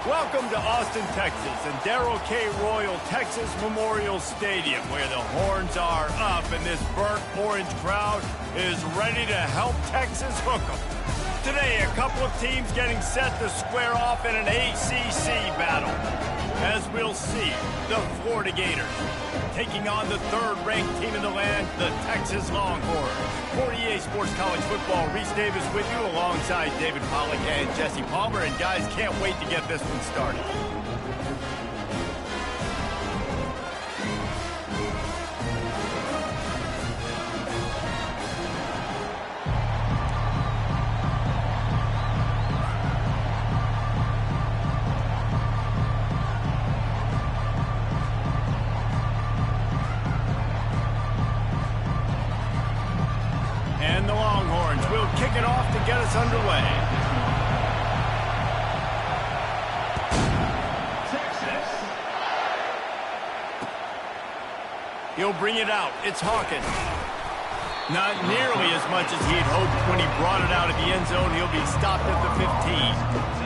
Welcome to Austin, Texas, and Darrell K. Royal Texas Memorial Stadium, where the horns are up and this burnt orange crowd is ready to help Texas hook 'em. Today, a couple of teams getting set to square off in an ACC battle. As we'll see, the Florida Gators taking on the third-ranked team in the land, the Texas Longhorns. For EA Sports College Football, Reese Davis with you alongside David Pollack and Jesse Palmer. And guys, can't wait to get this one started. And the Longhorns will kick it off to get us underway. Texas. He'll bring it out. It's Hawkins. Not nearly as much as he'd hoped when he brought it out of the end zone. He'll be stopped at the 15.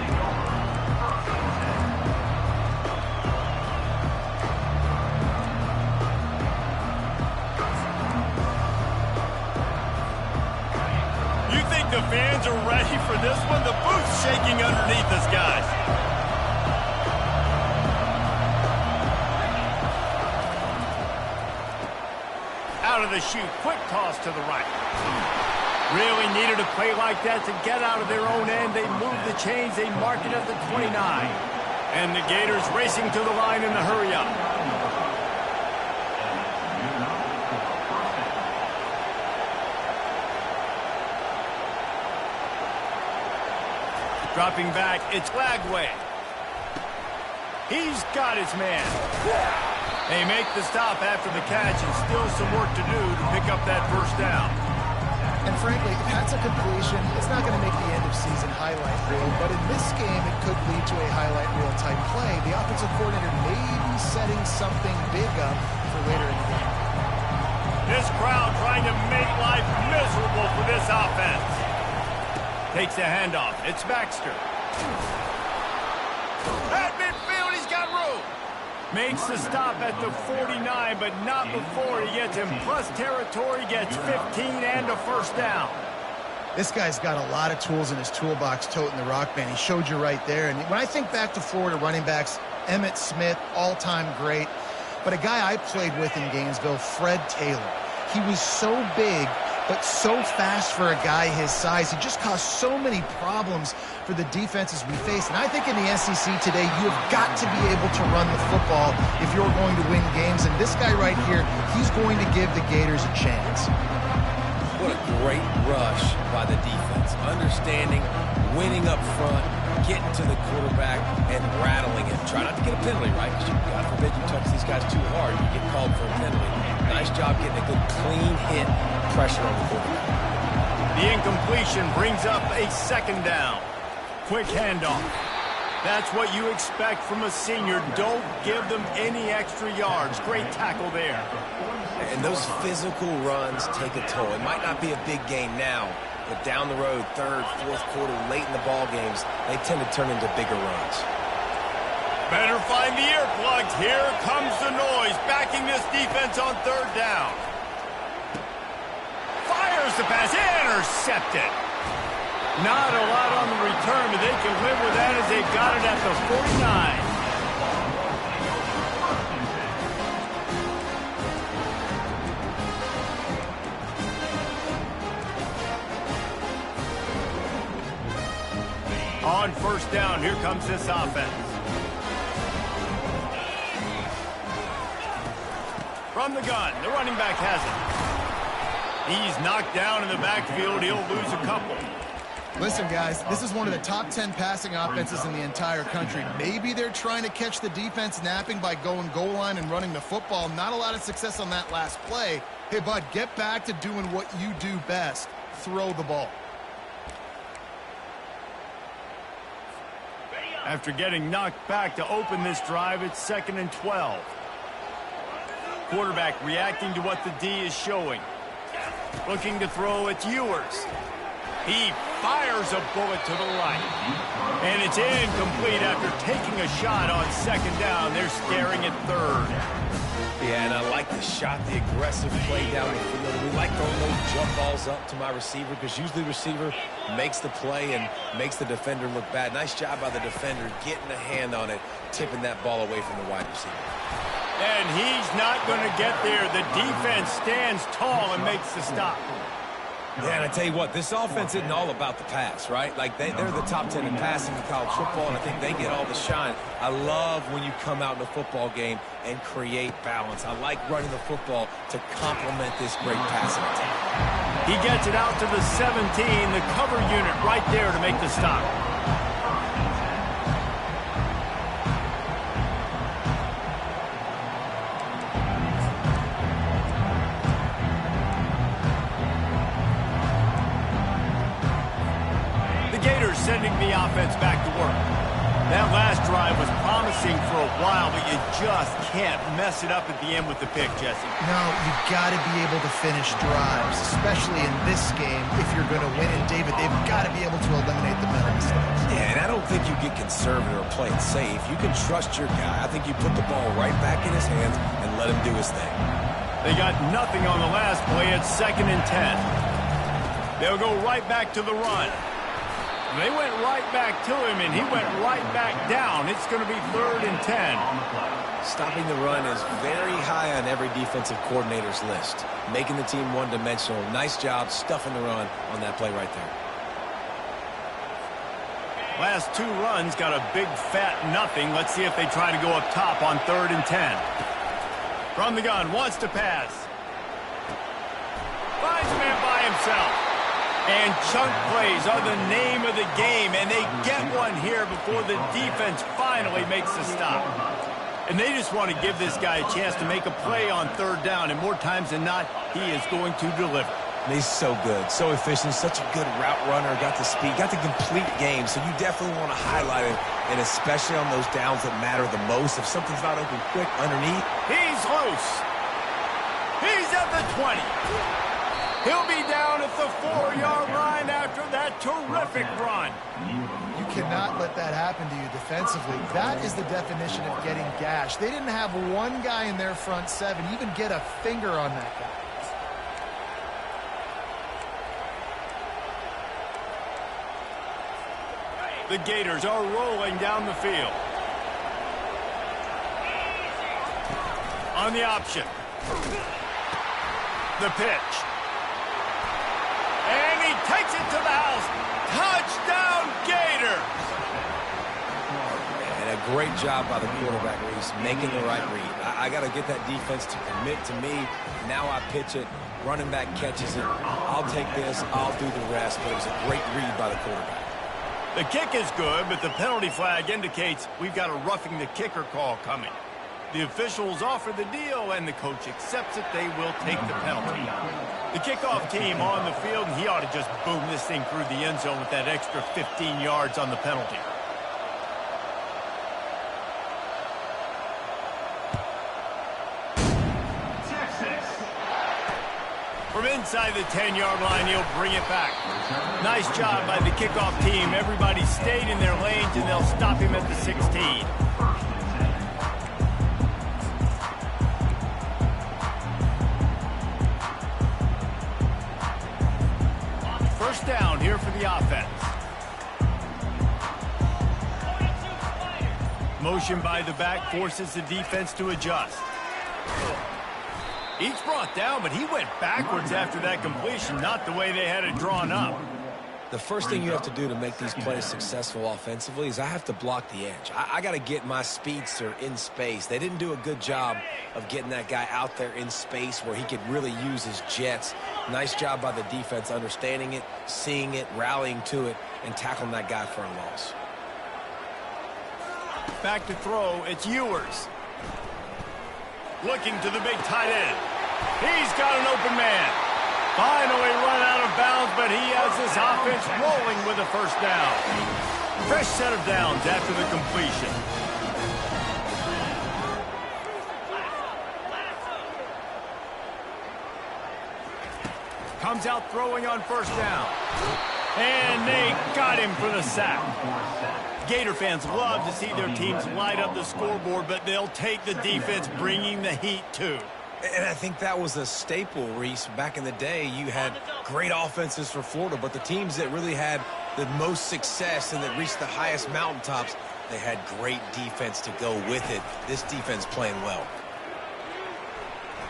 The fans are ready for this one. The booth's shaking underneath us, guys. Out of the chute, quick toss to the right. Really needed a play like that to get out of their own end. They moved the chains. They marked it at the 29. And the Gators racing to the line in the hurry up. Dropping back, it's Lagway. He's got his man. They make the stop after the catch, and still some work to do to pick up that first down. And frankly, if that's a completion, it's not going to make the end-of-season highlight reel, but in this game, it could lead to a highlight reel type play. The offensive coordinator may be setting something big up for later in the game. This crowd trying to make life miserable for this offense. Takes the handoff. It's Baxter. At midfield, he's got room. Makes the stop at the 49, but not before he gets in plus territory, gets 15 and a first down. This guy's got a lot of tools in his toolbox toting the rock band. He showed you right there. And when I think back to Florida running backs, Emmitt Smith, all-time great. But a guy I played with in Gainesville, Fred Taylor. He was so big, but so fast for a guy his size. He just caused so many problems for the defenses we face. And I think in the SEC today, you have got to be able to run the football if you're going to win games. And this guy right here, he's going to give the Gators a chance. What a great rush by the defense. Understanding, winning up front, getting to the quarterback, and rattling him. Try not to get a penalty, right? Because God forbid you touch these guys too hard, you get called for a penalty. Nice job getting a good clean hit, pressure on the quarterback. The incompletion brings up a second down. Quick handoff. That's what you expect from a senior. Don't give them any extra yards. Great tackle there. And those physical runs take a toll. It might not be a big game now, but down the road, third, fourth quarter, late in the ball games, they tend to turn into bigger runs. Better find the earplugs. Here comes the noise, backing this defense on third down. Fires the pass, intercepted. Not a lot on the return, but they can live with that as they've got it at the 49. On first down, here comes this offense. From the gun, the running back has it. He's knocked down in the backfield. He'll lose a couple. Listen, guys, this is one of the top 10 passing offenses in the entire country. Maybe they're trying to catch the defense napping by going goal line and running the football. Not a lot of success on that last play. Hey, bud, get back to doing what you do best. Throw the ball. After getting knocked back to open this drive, it's 2nd and 12. Quarterback reacting to what the D is showing. Looking to throw, it's Ewers. He fires a bullet to the right. And it's incomplete after taking a shot on second down. They're staring at third. Yeah, and I like the shot, the aggressive play down the field. We like throwing those jump balls up to my receiver because usually the receiver makes the play and makes the defender look bad. Nice job by the defender getting a hand on it, tipping that ball away from the wide receiver. And he's not going to get there. The defense stands tall and makes the stop. Yeah, and I tell you what, this offense isn't all about the pass, right? Like, they're the top 10 in passing in college football, and I think they get all the shine. I love when you come out in a football game and create balance. I like running the football to complement this great passing attack. He gets it out to the 17, the cover unit right there to make the stop. Sending the offense back to work. That last drive was promising for a while, but you just can't mess it up at the end with the pick, Jesse. No, you've got to be able to finish drives, especially in this game if you're going to win. And, David, they've got to be able to eliminate the mental mistakes. Yeah, and I don't think you get conservative or play it safe. You can trust your guy. I think you put the ball right back in his hands and let him do his thing. They got nothing on the last play. It's 2nd and 10. They'll go right back to the run. They went right back to him, and he went right back down. It's going to be 3rd and 10. Stopping the run is very high on every defensive coordinator's list. Making the team one-dimensional. Nice job stuffing the run on that play right there. Last 2 runs got a big fat nothing. Let's see if they try to go up top on 3rd and 10. From the gun, wants to pass. Finds a man by himself. And chunk plays are the name of the game, and they get one here before the defense finally makes the stop. And they just want to give this guy a chance to make a play on 3rd down, and more times than not, he is going to deliver. He's so good, so efficient, such a good route runner, got the speed, got the complete game, so you definitely want to highlight it, and especially on those downs that matter the most. If something's not open quick underneath. He's loose. He's at the 20. He'll be down at the 4-yard line after that terrific run. You cannot let that happen to you defensively. That is the definition of getting gashed. They didn't have one guy in their front 7 even get a finger on that guy. The Gators are rolling down the field. On the option. The pitch. And he takes it to the house. Touchdown, Gators! And a great job by the quarterback, Reese, making the right read. I got to get that defense to commit to me. Now I pitch it. Running back catches it. I'll take this. I'll do the rest. But it was a great read by the quarterback. The kick is good, but the penalty flag indicates we've got a roughing the kicker call coming. The officials offer the deal, and the coach accepts it. They will take the penalty. The kickoff team on the field, and he ought to just boom this thing through the end zone with that extra 15 yards on the penalty. From inside the 10-yard line, he'll bring it back. Nice job by the kickoff team. Everybody stayed in their lanes, and they'll stop him at the 16. First down here for the offense. Motion by the back forces the defense to adjust. He's brought down, but he went backwards after that completion, not the way they had it drawn up. The first thing you have to do to make these plays successful offensively is I have to block the edge. I got to get my speedster in space. They didn't do a good job of getting that guy out there in space where he could really use his jets. Nice job by the defense understanding it, seeing it, rallying to it, and tackling that guy for a loss. Back to throw, it's Ewers. Looking to the big tight end. He's got an open man. Finally run out of bounds, but he has this offense rolling with a first down. Fresh set of downs after the completion. Comes out throwing on first down. And they got him for the sack. Gator fans love to see their teams light up the scoreboard, but they'll take the defense bringing the heat too. And I think that was a staple, Reese. Back in the day, you had great offenses for Florida, but the teams that really had the most success and that reached the highest mountaintops, they had great defense to go with it. This defense playing well.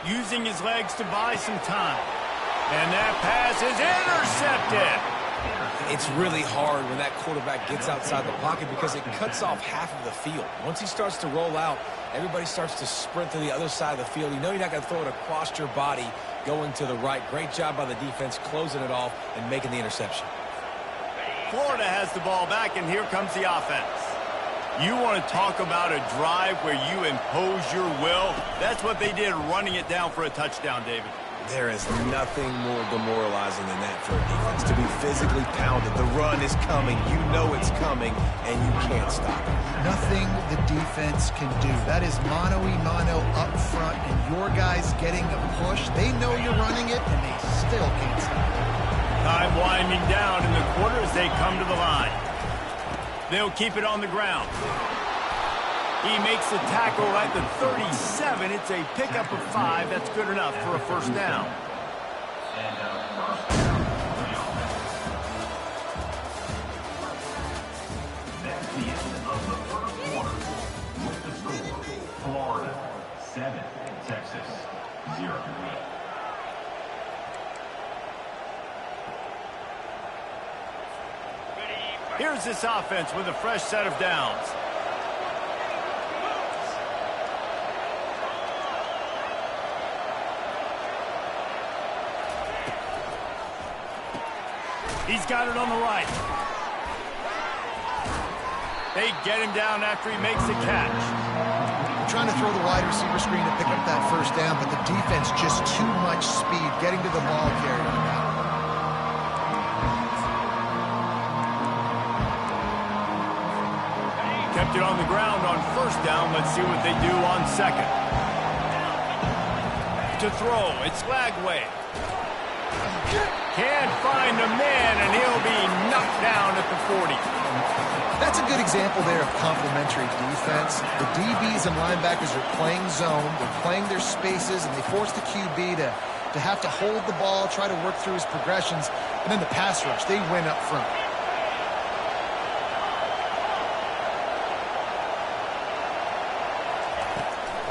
Using his legs to buy some time. And that pass is intercepted. It's really hard when that quarterback gets outside the pocket because it cuts off half of the field. Once he starts to roll out, everybody starts to sprint to the other side of the field. You know you're not going to throw it across your body going to the right. Great job by the defense closing it off and making the interception. Florida has the ball back, and here comes the offense. You want to talk about a drive where you impose your will? That's what they did, running it down for a touchdown, David. There is nothing more demoralizing than that for a defense, to be physically pounded. The run is coming. You know it's coming, and you can't stop it. Nothing the defense can do. That is mano-a-mano up front, and your guys getting a push. They know you're running it, and they still can't stop it. Time winding down in the quarter as they come to the line. They'll keep it on the ground. He makes the tackle at the 37. It's a pickup of 5. That's good enough for a first down. That's the end of the first quarter. With the score, Florida 7, Texas 0. Here's this offense with a fresh set of downs. He's got it on the right. They get him down after he makes the catch. They're trying to throw the wide receiver screen to pick up that first down, but the defense just too much speed getting to the ball carrier on that. Kept it on the ground on first down. Let's see what they do on second. To throw, it's Lagway. Can't find a man, and he'll be knocked down at the 40. That's a good example there of complementary defense. The DBs and linebackers are playing zone. They're playing their spaces, and they force the QB to have to hold the ball, try to work through his progressions, and then the pass rush, they win up front.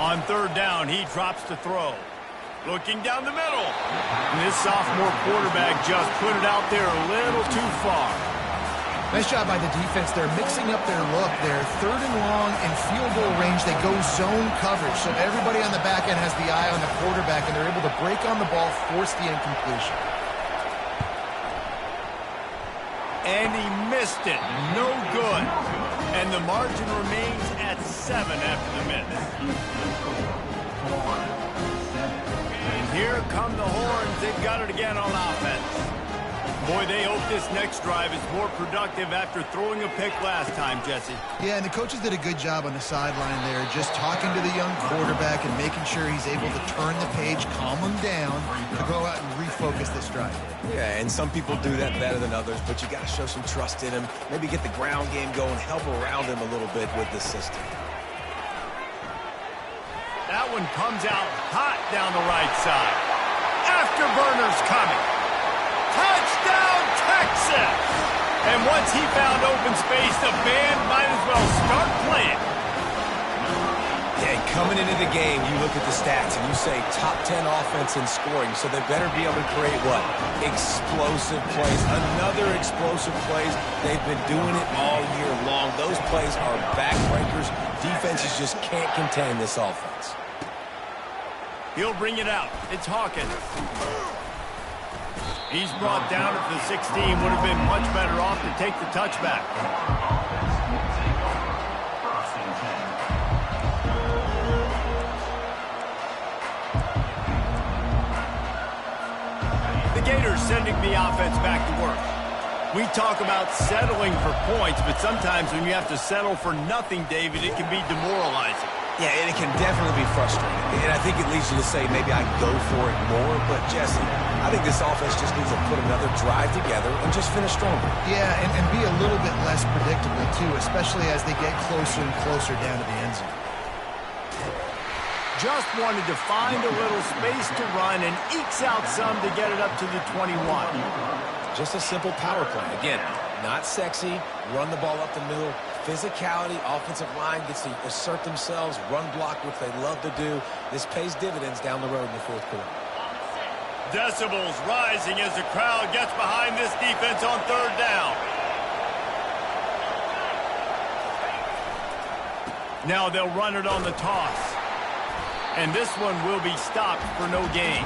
On third down, he drops to throw. Looking down the middle. And this sophomore quarterback just put it out there a little too far. Nice job by the defense. They're mixing up their look. They're third and long and field goal range. They go zone coverage. So everybody on the back end has the eye on the quarterback, and they're able to break on the ball, force the incompletion. And he missed it. No good. And the margin remains at 7 after the miss. Here come the horns. They've got it again on offense. Boy, they hope this next drive is more productive after throwing a pick last time, Jesse. Yeah, and the coaches did a good job on the sideline there, just talking to the young quarterback and making sure he's able to turn the page, calm him down, to go out and refocus this drive. Yeah, and some people do that better than others, but you got to show some trust in him. Maybe get the ground game going, help around him a little bit with the system. That one comes out hot down the right side. Afterburner's coming. Touchdown, Texas! And once he found open space, the band might as well start playing. Yeah, coming into the game, you look at the stats and you say top 10 offense in scoring, so they better be able to create what? Explosive plays. Another explosive plays. They've been doing it all year long. Those plays are backbreakers. Defenses just can't contain this offense. He'll bring it out. It's Hawkins. He's brought down at the 16. Would have been much better off to take the touchback. The Gators sending the offense back to work. We talk about settling for points, but sometimes when you have to settle for nothing, David, it can be demoralizing. Yeah, and it can definitely be frustrating. And I think it leads you to say maybe I go for it more. But, Jesse, I think this offense just needs to put another drive together and just finish stronger. Yeah, and be a little bit less predictable, too, especially as they get closer and closer down to the end zone. Just wanted to find a little space to run and ekes out some to get it up to the 21. Just a simple power play. Again, not sexy, run the ball up the middle. Physicality, offensive line gets to assert themselves, run block, which they love to do. This pays dividends down the road in the fourth quarter. Decibels rising as the crowd gets behind this defense on third down. Now they'll run it on the toss. And this one will be stopped for no gain.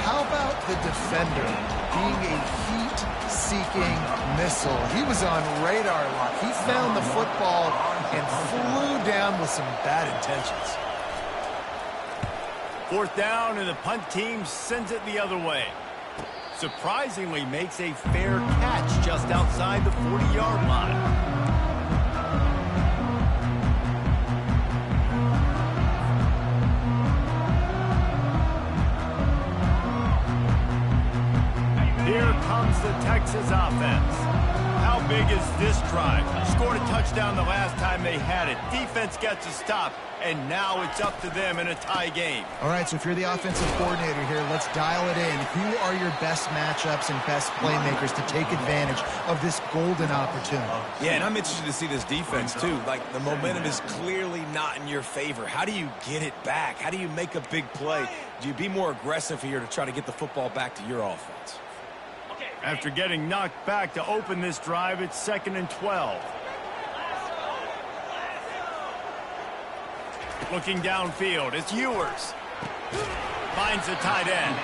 How about the defender being a heat-seeking missile? He was on radar lock. He found the football and flew down with some bad intentions. Fourth down, and the punt team sends it the other way. Surprisingly makes a fair catch just outside the 40-yard line. Here comes the Texas offense. How big is this drive? Scored a touchdown the last time they had it. Defense gets a stop, and now it's up to them in a tie game. All right, so if you're the offensive coordinator here, let's dial it in. Who are your best matchups and best playmakers to take advantage of this golden opportunity? Yeah, and I'm interested to see this defense, too. Like, the momentum is clearly not in your favor. How do you get it back? How do you make a big play? Do you be more aggressive here to try to get the football back to your offense? After getting knocked back to open this drive, it's 2nd and 12. Looking downfield, it's Ewers. Finds the tight end.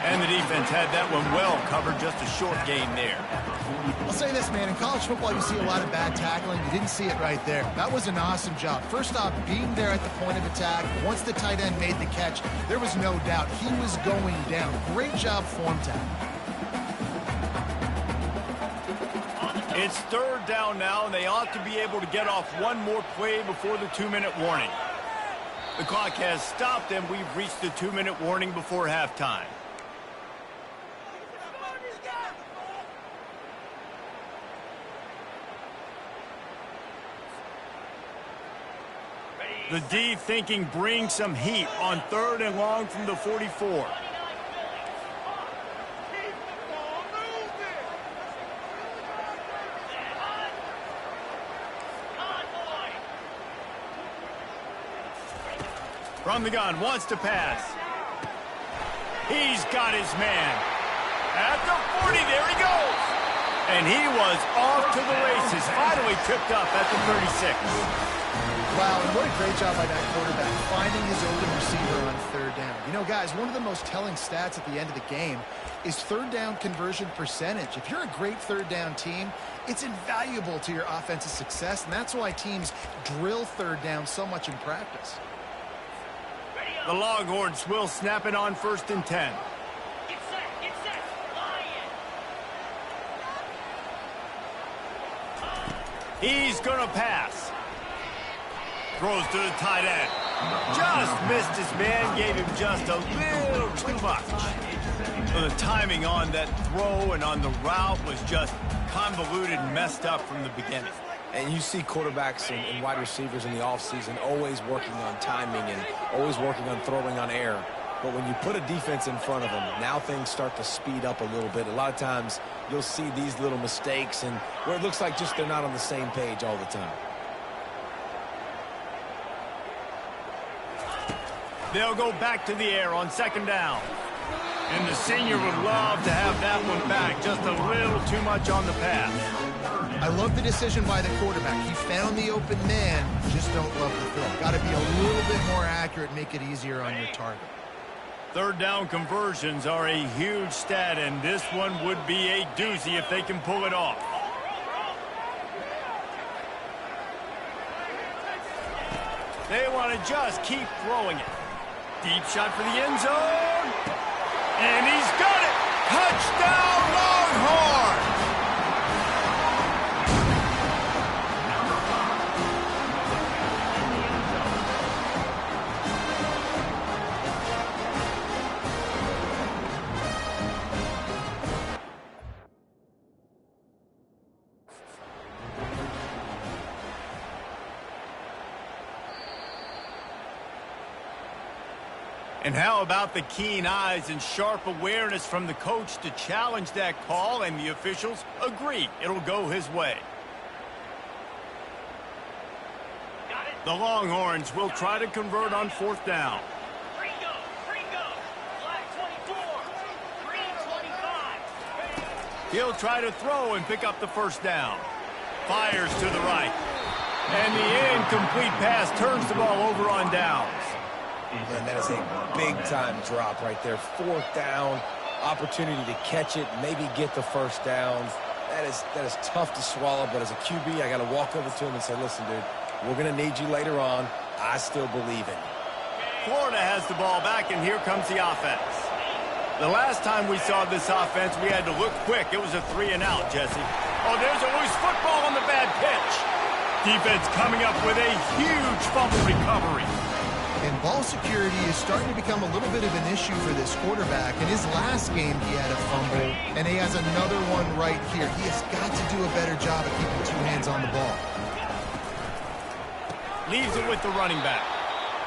And the defense had that one well covered, just a short gain there. I'll say this, man. In college football, you see a lot of bad tackling. You didn't see it right there. That was an awesome job. First off, being there at the point of attack. Once the tight end made the catch, there was no doubt he was going down. Great job form tackle. It's third down now, and they ought to be able to get off one more play before the 2-minute warning. The clock has stopped, and we've reached the 2-minute warning before halftime. The D thinking bring some heat on 3rd and long from the 44. From the gun, wants to pass. He's got his man. At the 40, there he goes. And he was off to the races. Finally tripped up at the 36. Wow, and what a great job by that quarterback, finding his open receiver on 3rd down. You know, guys, one of the most telling stats at the end of the game is 3rd down conversion percentage. If you're a great 3rd down team, it's invaluable to your offensive success, and that's why teams drill 3rd down so much in practice. The Longhorns will snap it on 1st and 10. Get set, Lion. He's going to pass. Throws to the tight end. Just missed his man, gave him just a little too much. So the timing on that throw and on the route was just convoluted and messed up from the beginning. And you see quarterbacks and wide receivers in the offseason always working on timing and always working on throwing on air. But when you put a defense in front of them, now things start to speed up a little bit. A lot of times you'll see these little mistakes and where it looks like just they're not on the same page all the time. They'll go back to the air on 2nd down. And the senior would love to have that one back. Just a little too much on the pass. I love the decision by the quarterback. He found the open man, just don't love the throw. Got to be a little bit more accurate, make it easier on your target. 3rd down conversions are a huge stat, and this one would be a doozy if they can pull it off. They want to just keep throwing it. Deep shot for the end zone. And he's got it. Touchdown, Longhorns! And how about the keen eyes and sharp awareness from the coach to challenge that call, and the officials agree it'll go his way. The Longhorns will try to convert on 4th down. Green go. Flag 24. Green 25. He'll try to throw and pick up the 1st down. Fires to the right. And the incomplete pass turns the ball over on downs. And that is a big-time drop right there. 4th down, opportunity to catch it, maybe get the 1st down. That is tough to swallow, but as a QB, I got to walk over to him and say, listen, dude, we're going to need you later on. I still believe in you. Florida has the ball back, and here comes the offense. The last time we saw this offense, we had to look quick. It was a 3-and-out, Jesse. Oh, there's a loose football on the bad pitch. Defense coming up with a huge fumble recovery. And ball security is starting to become a little bit of an issue for this quarterback. In his last game, he had a fumble, and he has another one right here. He has got to do a better job of keeping 2 hands on the ball. Leaves it with the running back.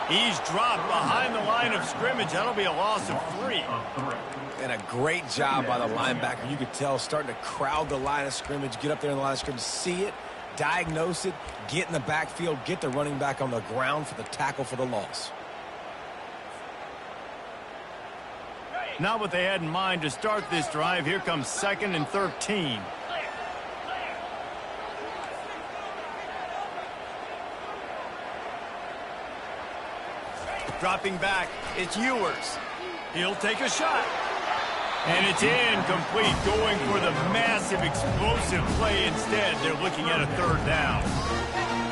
He's dropped behind the line of scrimmage. That'll be a loss of 3. And a great job by the linebacker. You could tell starting to crowd the line of scrimmage, get up there in the line of scrimmage, see it, diagnose it, get in the backfield, get the running back on the ground for the tackle for the loss. Not what they had in mind to start this drive. Here comes 2nd and 13. Dropping back, it's Ewers. He'll take a shot. And it's incomplete, going for the massive, explosive play instead. They're looking at a 3rd down.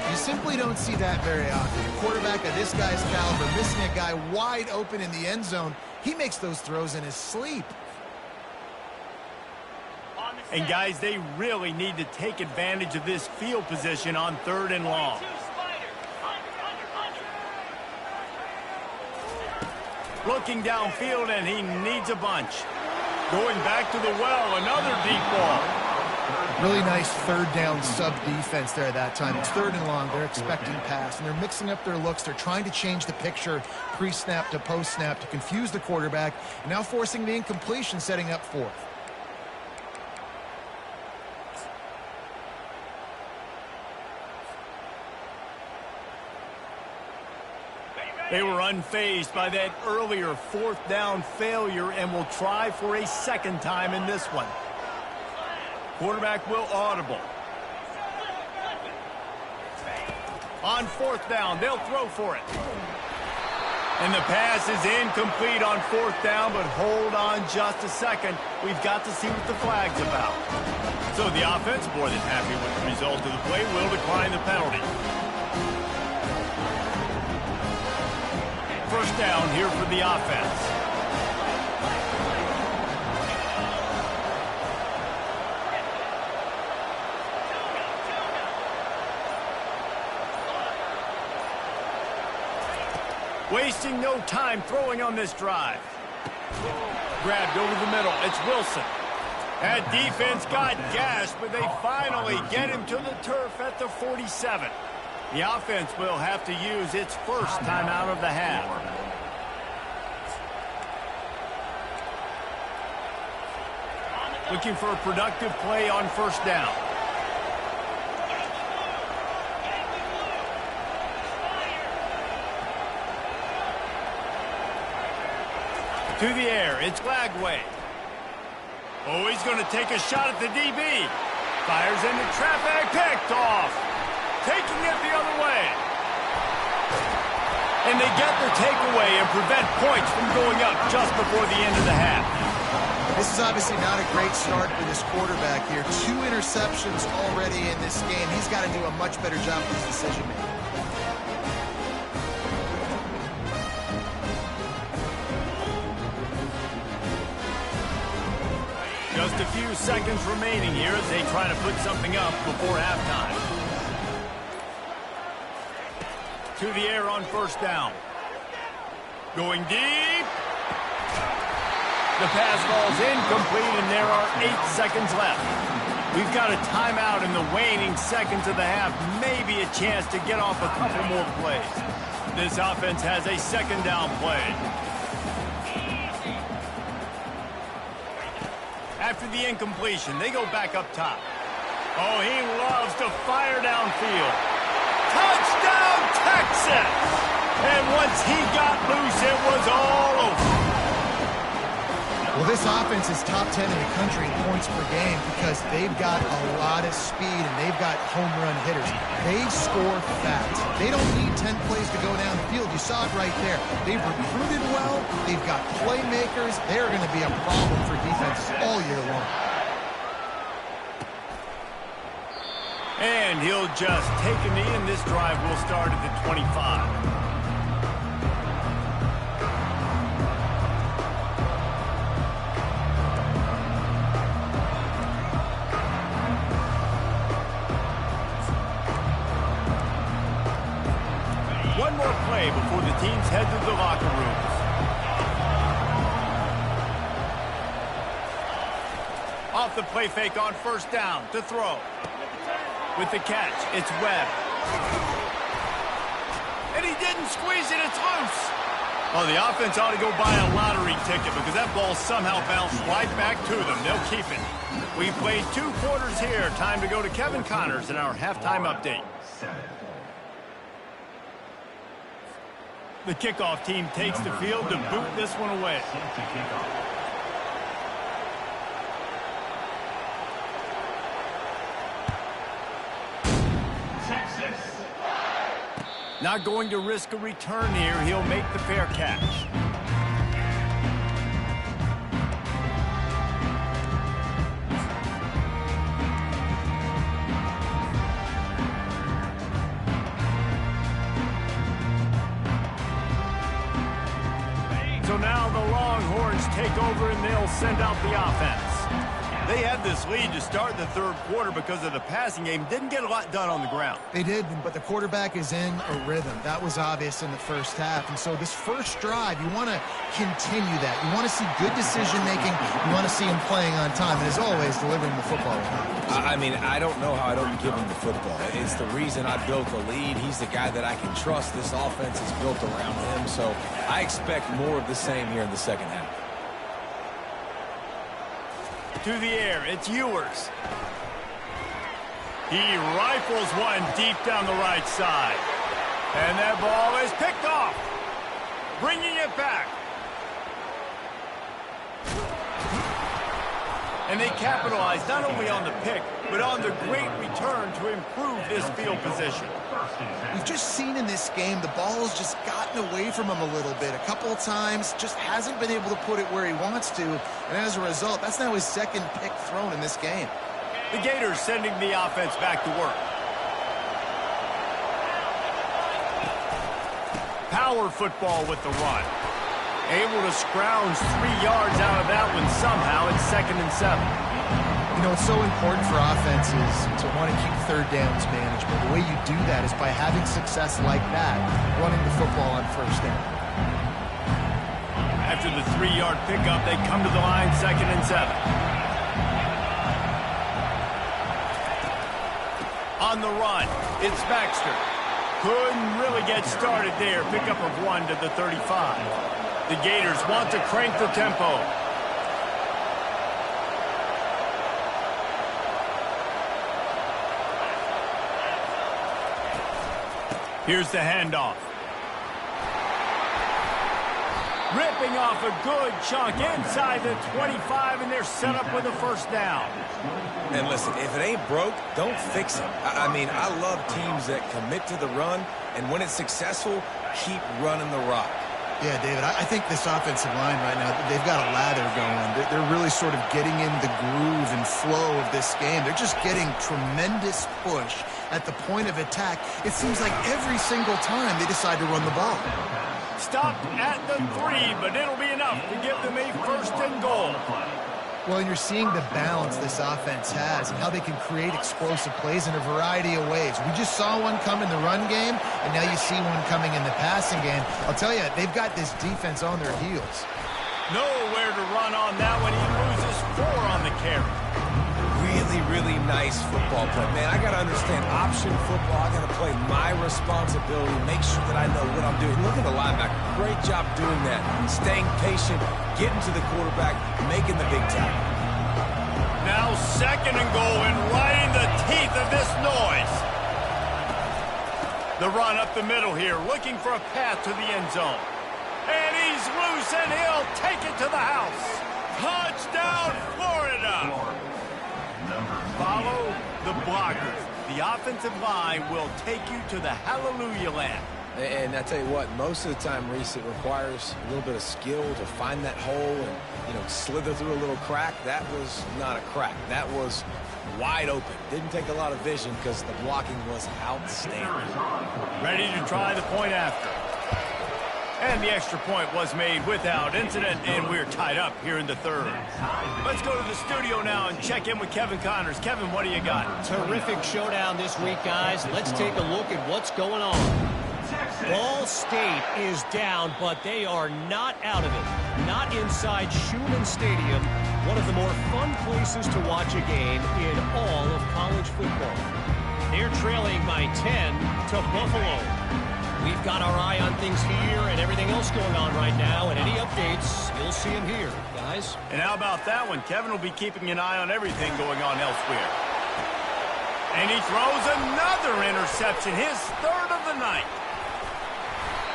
You simply don't see that very often. A quarterback of this guy's caliber missing a guy wide open in the end zone. He makes those throws in his sleep. And guys, they really need to take advantage of this field position on 3rd and long. Looking downfield, and he needs a bunch. Going back to the well, another deep ball. Really nice 3rd down sub-defense there that time. It's 3rd and long. They're expecting pass, and they're mixing up their looks. They're trying to change the picture pre-snap to post-snap to confuse the quarterback, and now forcing the incompletion, setting up 4th. They were unfazed by that earlier 4th down failure and will try for a 2nd time in this one. Quarterback will audible. On 4th down, they'll throw for it. And the pass is incomplete on 4th down, but hold on just a second. We've got to see what the flag's about. So the offense, more than happy with the result of the play, will decline the penalty. 1st down here for the offense. Wasting no time throwing on this drive. Grabbed over the middle. It's Wilson. That defense got gashed, but they finally get him to the turf at the 47. The offense will have to use its 1st timeout of the half. Looking for a productive play on 1st down. To the air, it's Lagway. Oh, he's going to take a shot at the DB. Fires into traffic, picked off. Taking it the other way. And they get their takeaway and prevent points from going up just before the end of the half. This is obviously not a great start for this quarterback here. 2 interceptions already in this game. He's got to do a much better job with his decision-making. Just a few seconds remaining here as they try to put something up before halftime. To the air on 1st down. Going deep. The pass falls incomplete, and there are 8 seconds left. We've got a timeout in the waning seconds of the half. Maybe a chance to get off a couple more plays. This offense has a 2nd down play. after the incompletion. They go back up top. Oh, he loves to fire downfield. Touchdown, Texas! And once he got loose, it was all over. Well, this offense is top 10 in the country in points per game because they've got a lot of speed and they've got home run hitters. They score fast. They don't need 10 plays to go down the field. You saw it right there. They've recruited well. They've got playmakers. They're going to be a problem for defenses all year long. And he'll just take a knee, and this drive will start at the 25. One more play before the teams head to the locker rooms. Off the play fake on first down to throw. With the catch, it's Webb. And he didn't squeeze it, it's loose. Oh, the offense ought to go buy a lottery ticket because that ball somehow bounced right back to them. They'll keep it. We played 2 quarters here. Time to go to Kevin Connors in our halftime update. The kickoff team takes the field to boot this one away. Not going to risk a return here. He'll make the fair catch. So now the Longhorns take over and they'll send out the offense. They had this lead to start the third quarter because of the passing game. Didn't get a lot done on the ground. They did, but the quarterback is in a rhythm. That was obvious in the first half. And so this first drive, you want to continue that. You want to see good decision-making. You want to see him playing on time. And as always, delivering the football. I mean, I don't know how I don't give him the football. It's the reason I built the lead. He's the guy that I can trust. This offense is built around him. So I expect more of the same here in the second half. To the air, it's Ewers. He rifles one deep down the right side. And that ball is picked off. Bringing it back. And they capitalize not only on the pick, but on the great return to improve this field position. We've just seen in this game the ball has just gotten away from him a little bit. A couple of times, just hasn't been able to put it where he wants to. And as a result, that's now his second pick thrown in this game. The Gators sending the offense back to work. Power football with the run. Able to scrounge 3 yards out of that one somehow. It's 2nd and 7. You know, it's so important for offenses to want to keep third downs manageable. The way you do that is by having success like that, running the football on first down. After the 3-yard pickup, they come to the line, 2nd and 7. On the run, it's Baxter. Couldn't really get started there. Pickup of 1 to the 35. The Gators want to crank the tempo. Here's the handoff. Ripping off a good chunk inside the 25, and they're set up with a first down. And listen, if it ain't broke, don't fix it. I mean, I love teams that commit to the run, and when it's successful, keep running the rock. Yeah, David, I think this offensive line right now, they've got a lather going. They're really sort of getting in the groove and flow of this game. They're just getting tremendous push at the point of attack. It seems like every single time they decide to run the ball. Stopped at the 3, but it'll be enough to give them a 1st and goal. Well, you're seeing the balance this offense has and how they can create explosive plays in a variety of ways. We just saw one come in the run game, and now you see one coming in the passing game. I'll tell you, they've got this defense on their heels. Nowhere to run on that one. He loses 4 on the carry. Really, really nice football play. Man, I got to understand option football. I got to play my responsibility, make sure that I know what I'm doing. Look at the linebacker. Great job doing that. Staying patient, getting to the quarterback, making the big tackle. Now 2nd and goal, and right in the teeth of this noise. The run up the middle here, looking for a path to the end zone. And he's loose, and he'll take it to the house. Touchdown, Florida! Follow the blockers. The offensive line will take you to the hallelujah land. And I tell you what, most of the time, Reese, it requires a little bit of skill to find that hole and, slither through a little crack. That was not a crack. That was wide open. Didn't take a lot of vision because the blocking was outstanding. Ready to try the point after. And the extra point was made without incident, and we're tied up here in the 3rd. Let's go to the studio now and check in with Kevin Connors. Kevin, what do you got? Terrific showdown this week, guys. Let's take a look at what's going on. Ball State is down, but they are not out of it. Not inside Schumann Stadium, one of the more fun places to watch a game in all of college football. They're trailing by 10 to Buffalo. We've got our eye on things here and everything else going on right now, and any updates, you'll see them here, guys. And how about that one? Kevin will be keeping an eye on everything going on elsewhere. And he throws another interception, his 3rd of the night.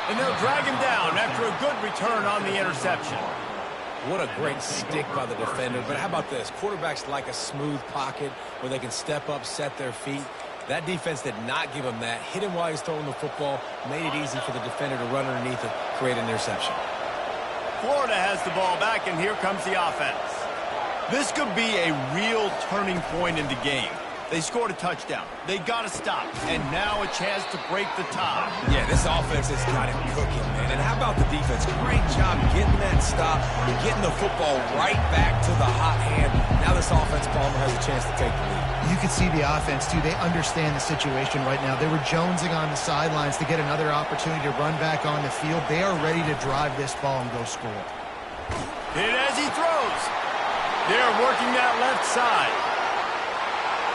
And they'll drag him down after a good return on the interception. What a great stick by the defender. But how about this? Quarterbacks like a smooth pocket where they can step up, set their feet. That defense did not give him that. Hit him while he's throwing the football. Made it easy for the defender to run underneath it, create an interception. Florida has the ball back, and here comes the offense. This could be a real turning point in the game. They scored a touchdown. They got to stop. And now a chance to break the tie. Yeah, this offense has got it cooking, man. And how about the defense? Great job getting that stop, getting the football right back to the hot hand. Now this offense, Palmer, has a chance to take the lead. You can see the offense, too. They understand the situation right now. They were jonesing on the sidelines to get another opportunity to run back on the field. They are ready to drive this ball and go score. Hit as he throws. They're working that left side.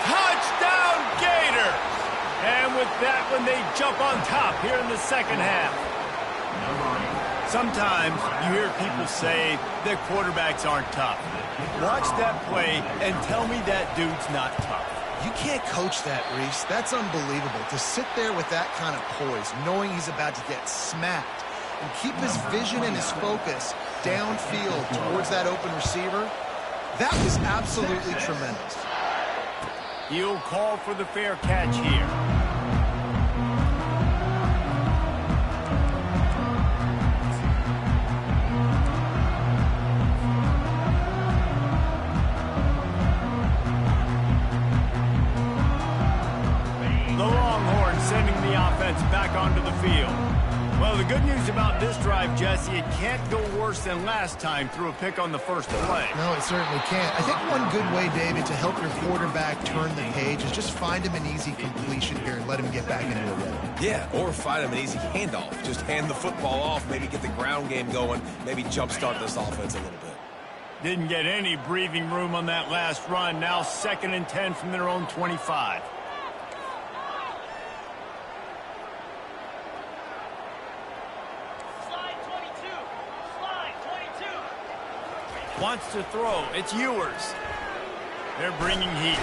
Touchdown, Gator! And with that one, they jump on top here in the 2nd half. Sometimes you hear people say that quarterbacks aren't tough. Watch that play and tell me that dude's not tough. You can't coach that, Reese. That's unbelievable. To sit there with that kind of poise, knowing he's about to get smacked, and keep his vision and his focus downfield towards that open receiver, that was absolutely tremendous. He'll call for the fair catch here. The Longhorns sending the offense back onto the field. Well, the good news about this drive, Jesse, it can't go worse than last time through a pick on the first play. No, it certainly can't. I think one good way, David, to help your quarterback turn the page is just find him an easy completion here and let him get back into a rhythm. Yeah, or find him an easy handoff. Just hand the football off, maybe get the ground game going, maybe jumpstart this offense a little bit. Didn't get any breathing room on that last run. Now 2nd and 10 from their own 25. Wants to throw. It's Ewers. They're bringing heat.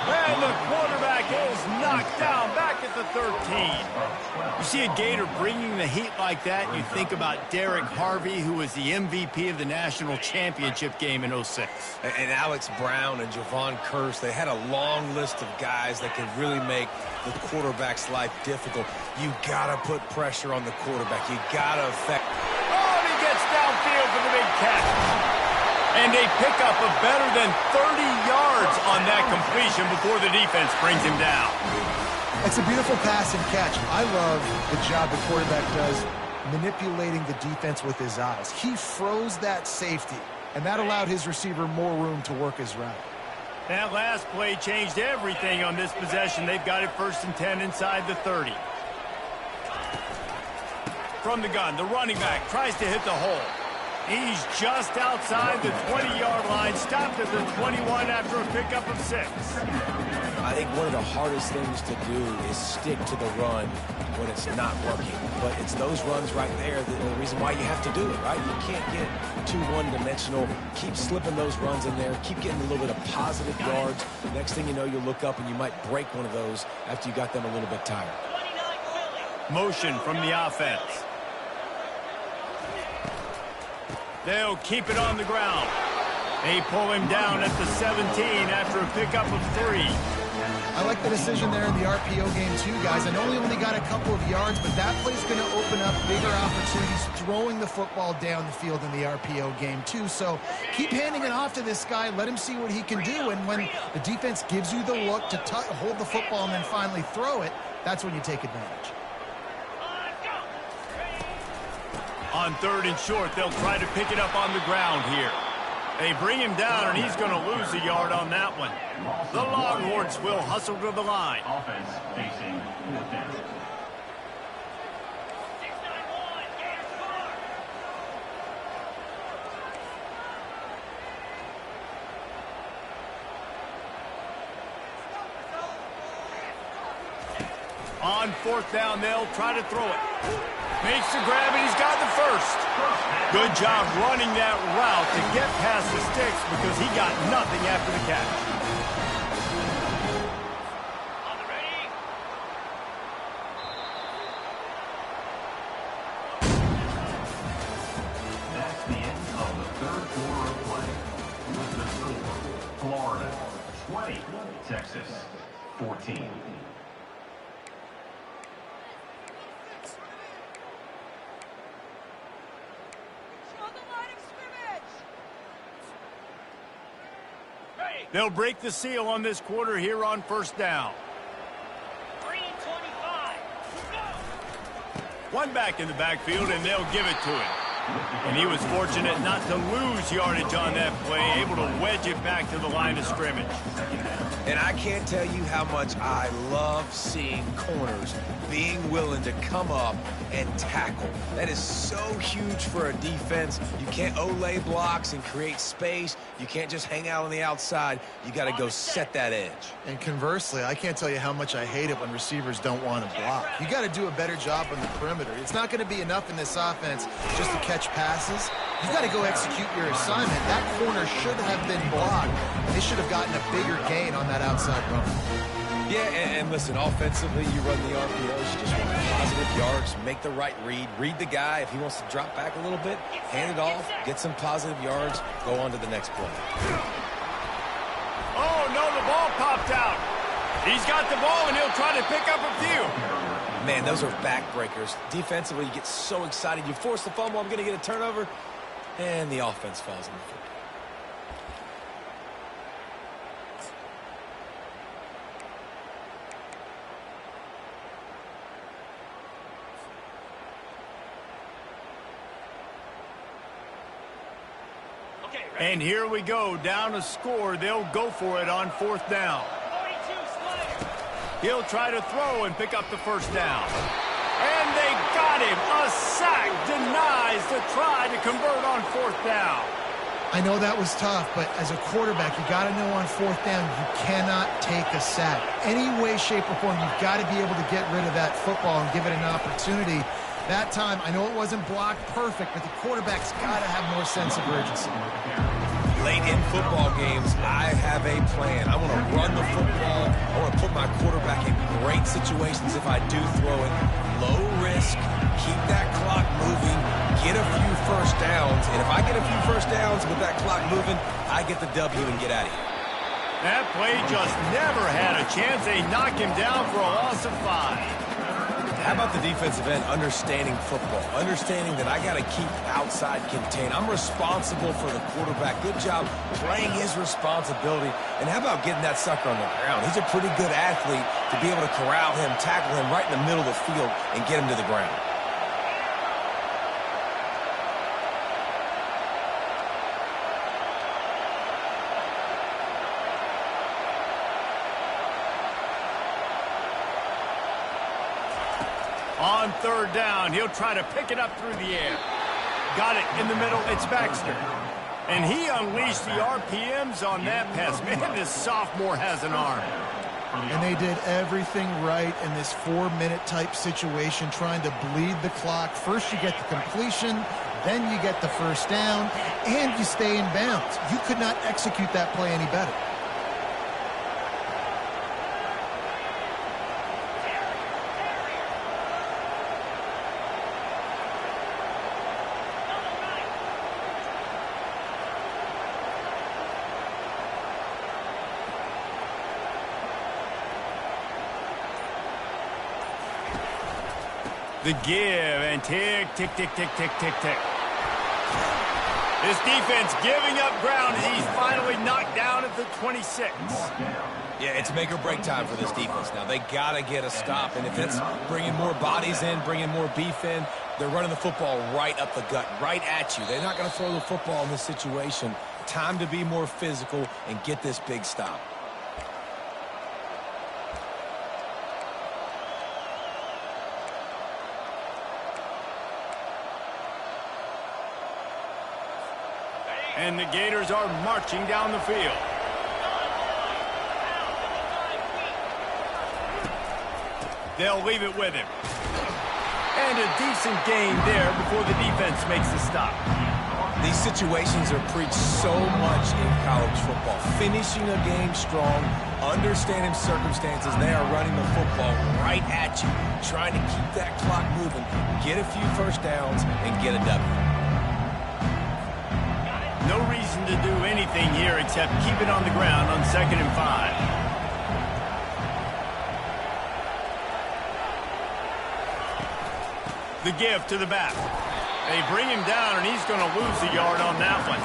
And the quarterback is knocked down back at the 13. You see a Gator bringing the heat like that, you think about Derek Harvey, who was the MVP of the national championship game in 06. And Alex Brown and Javon Curse, they had a long list of guys that could really make the quarterback's life difficult. You got to put pressure on the quarterback. You got to affect. Oh, and he gets downfield for the big catch. And they pick up a better than 30 yards on that completion before the defense brings him down. It's a beautiful pass and catch. I love the job the quarterback does manipulating the defense with his eyes. He froze that safety, and that allowed his receiver more room to work his route. That last play changed everything on this possession. They've got it 1st and 10 inside the 30. From the gun, the running back tries to hit the hole. He's just outside the 20-yard line, stopped at the 21 after a pickup of 6. I I think one of the hardest things to do is stick to the run when it's not working. But it's those runs right there that are the reason why you have to do it, right? You can't get too one-dimensional. Keep slipping those runs in there. Keep getting a little bit of positive yards. Next thing you know, you'll look up and you might break one of those after you got them a little bit tired. Motion from the offense. They'll keep it on the ground. They pull him down at the 17 after a pickup of 3. I like the decision there in the RPO game too, guys. I know he only got a couple of yards, but that play's going to open up bigger opportunities throwing the football down the field in the RPO game too. So keep handing it off to this guy. Let him see what he can do. And when the defense gives you the look to hold the football and then finally throw it, that's when you take advantage. On 3rd and short, they'll try to pick it up on the ground here. They bring him down, and he's going to lose a yard on that one. The Longhorns will hustle to the line. Offense facing 4th down. On 4th down, they'll try to throw it. Makes the grab, and he's got the first. Good job running that route to get past the sticks because he got nothing after the catch. On the ready. That's the end of the 3rd quarter of play. With the score, Florida 20, Texas 14. They'll break the seal on this quarter here on 1st down. 3:25. Go! One back in the backfield, and they'll give it to him. And he was fortunate not to lose yardage on that play, able to wedge it back to the line of scrimmage. And I can't tell you how much I love seeing corners being willing to come up and tackle. That is so huge for a defense. You can't Olay blocks and create space. You can't just hang out on the outside. You got to go set that edge. And conversely, I can't tell you how much I hate it when receivers don't want to block. You got to do a better job on the perimeter. It's not going to be enough in this offense just to catch passes. You got to go execute your assignment. That corner should have been blocked. They should have gotten a bigger gain on that outside run. Yeah, and listen, offensively, you run the RPOs, you just want positive yards, make the right read the guy. If he wants to drop back a little bit, hand it off, get some positive yards, go on to the next play. Oh, no, the ball popped out. He's got the ball, and he'll try to pick up a few. Man, those are backbreakers. Defensively, you get so excited. You force the fumble, I'm going to get a turnover, and the offense falls in the field. And here we go, down a score. They'll go for it on 4th down. 42, Slater. He'll try to throw and pick up the 1st down. And they got him. A sack denies the try to convert on 4th down. I know that was tough, but as a quarterback, you got to know on 4th down, you cannot take a sack. Any way, shape, or form, you've got to be able to get rid of that football and give it an opportunity. That time, I know it wasn't blocked perfect, but the quarterback's got to have more sense of urgency. Late in football games, I have a plan. I want to run the football. I want to put my quarterback in great situations if I do throw it. Low risk, keep that clock moving, get a few first downs. And if I get a few first downs with that clock moving, I get the W and get out of here. That play just never had a chance. They knock him down for a loss of 5. How about the defensive end understanding football, understanding that I got to keep outside contained. I'm responsible for the quarterback. Good job playing his responsibility. And how about getting that sucker on the ground? He's a pretty good athlete to be able to corral him, tackle him right in the middle of the field, and get him to the ground. On 3rd down, he'll try to pick it up through the air. Got it in the middle. It's Baxter. And he unleashed the RPMs on that pass. Man, this sophomore has an arm. And they did everything right in this 4-minute type situation, trying to bleed the clock. First you get the completion, then you get the first down, and you stay in bounds. You could not execute that play any better. The give and tick, tick, tick, tick, tick, tick, tick. This defense giving up ground as he's finally knocked down at the 26. Yeah, it's make or break time for this defense now. They got to get a stop, and if it's bringing more bodies in, bringing more beef in, they're running the football right up the gut, right at you. They're not going to throw the football in this situation. Time to be more physical and get this big stop. And the Gators are marching down the field. They'll leave it with him. And a decent gain there before the defense makes the stop. These situations are preached so much in college football. Finishing a game strong, understanding circumstances. They are running the football right at you, trying to keep that clock moving, get a few first downs, and get a W. No reason to do anything here except keep it on the ground on 2nd and 5. The give to the back. They bring him down, and he's going to lose a yard on that one.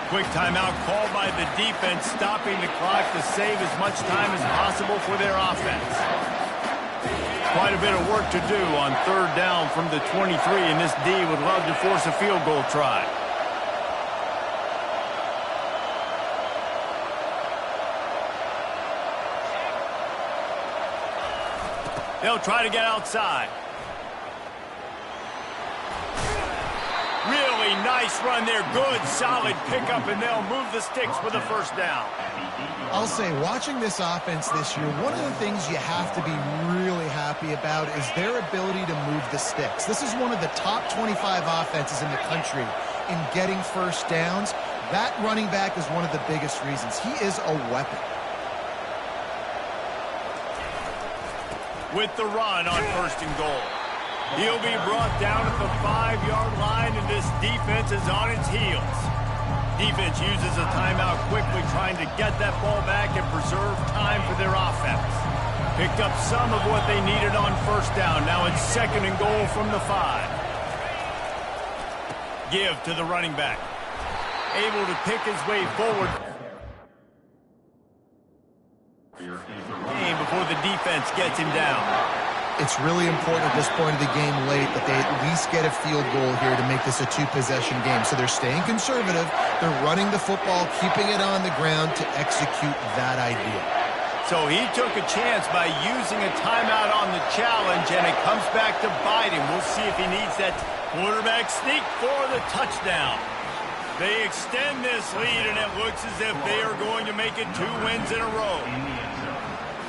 Quick timeout called by the defense, stopping the clock to save as much time as possible for their offense. Quite a bit of work to do on 3rd down from the 23, and this D would love to force a field goal try. They'll try to get outside. Really nice run there. Good, solid pickup, and they'll move the sticks with a first down. I'll say, watching this offense this year, one of the things you have to be really happy about is their ability to move the sticks. This is one of the top 25 offenses in the country in getting first downs. That running back is one of the biggest reasons. He is a weapon. With the run on 1st and goal. He'll be brought down at the 5-yard line, and this defense is on its heels. Defense uses a timeout quickly, trying to get that ball back and preserve time for their offense. Picked up some of what they needed on 1st down. Now it's 2nd and goal from the 5. Give to the running back. Able to pick his way forward. Before the defense gets him down. It's really important at this point of the game late that they at least get a field goal here to make this a 2-possession game. So they're staying conservative. They're running the football, keeping it on the ground to execute that idea. So he took a chance by using a timeout on the challenge, and it comes back to bite him. We'll see if he needs that quarterback sneak for the touchdown. They extend this lead, and it looks as if they are going to make it 2 wins in a row.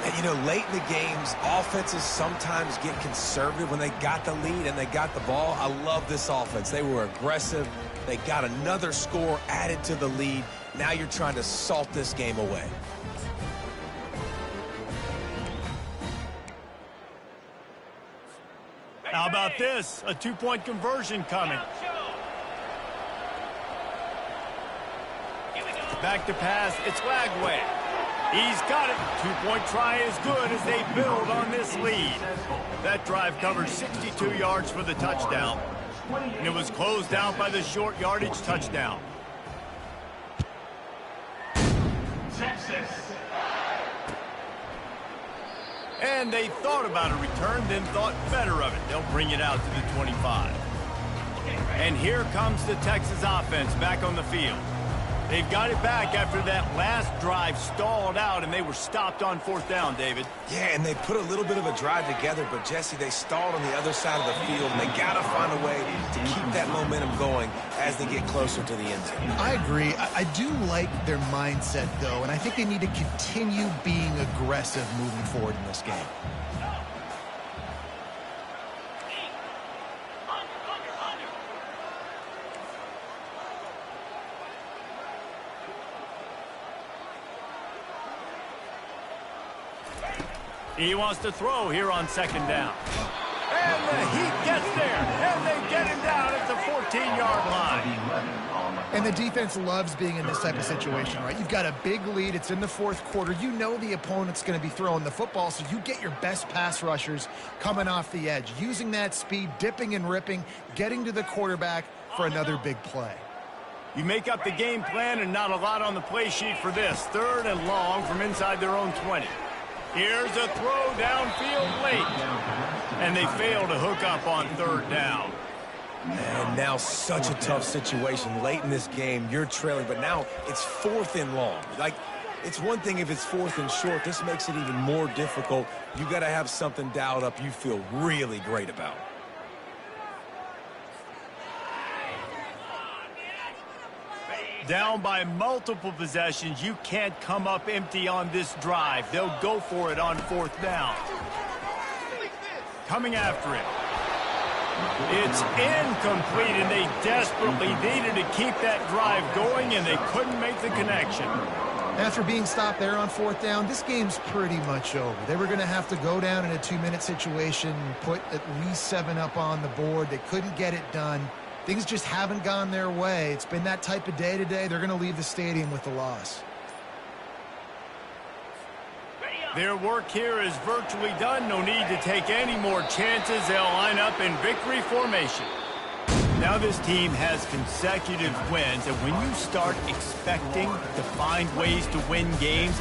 And, you know, late in the games, offenses sometimes get conservative when they got the lead and they got the ball. I love this offense. They were aggressive. They got another score added to the lead. Now you're trying to salt this game away. How about this? A 2-point conversion coming. Back to pass. It's Lagway. He's got it. 2-point try is good as they build on this lead. That drive covered 62 yards for the touchdown. And it was closed out by the short yardage touchdown. Texas. And they thought about a return, then thought better of it. They'll bring it out to the 25. And here comes the Texas offense back on the field. They've got it back after that last drive stalled out, and they were stopped on 4th down, David. Yeah, and they put a little bit of a drive together, but, Jesse, they stalled on the other side of the field, and they got to find a way to keep that momentum going as they get closer to the end zone. I agree. I do like their mindset, though, and I think they need to continue being aggressive moving forward in this game. He wants to throw here on 2nd down. And the Heat gets there, and they get him down at the 14-yard line. And the defense loves being in this type of situation, right? You've got a big lead. It's in the 4th quarter. You know the opponent's going to be throwing the football, so you get your best pass rushers coming off the edge, using that speed, dipping and ripping, getting to the quarterback for another big play. You make up the game plan and not a lot on the play sheet for this. 3rd and long from inside their own 20. Here's a throw downfield late. And they fail to hook up on 3rd down. And now such a tough situation. Late in this game, you're trailing, but now it's 4th and long. Like, it's one thing if it's 4th and short. This makes it even more difficult. You got to have something dialed up you feel really great about. Down by multiple possessions, you can't come up empty on this drive. They'll go for it on 4th down. Coming after it. It's incomplete, and they desperately needed to keep that drive going, and they couldn't make the connection. After being stopped there on 4th down, this game's pretty much over. They were going to have to go down in a 2-minute situation, put at least 7 up on the board. They couldn't get it done. Things just haven't gone their way. It's been that type of day today. They're going to leave the stadium with the loss. Their work here is virtually done. No need to take any more chances. They'll line up in victory formation. Now this team has consecutive wins, and when you start expecting to find ways to win games,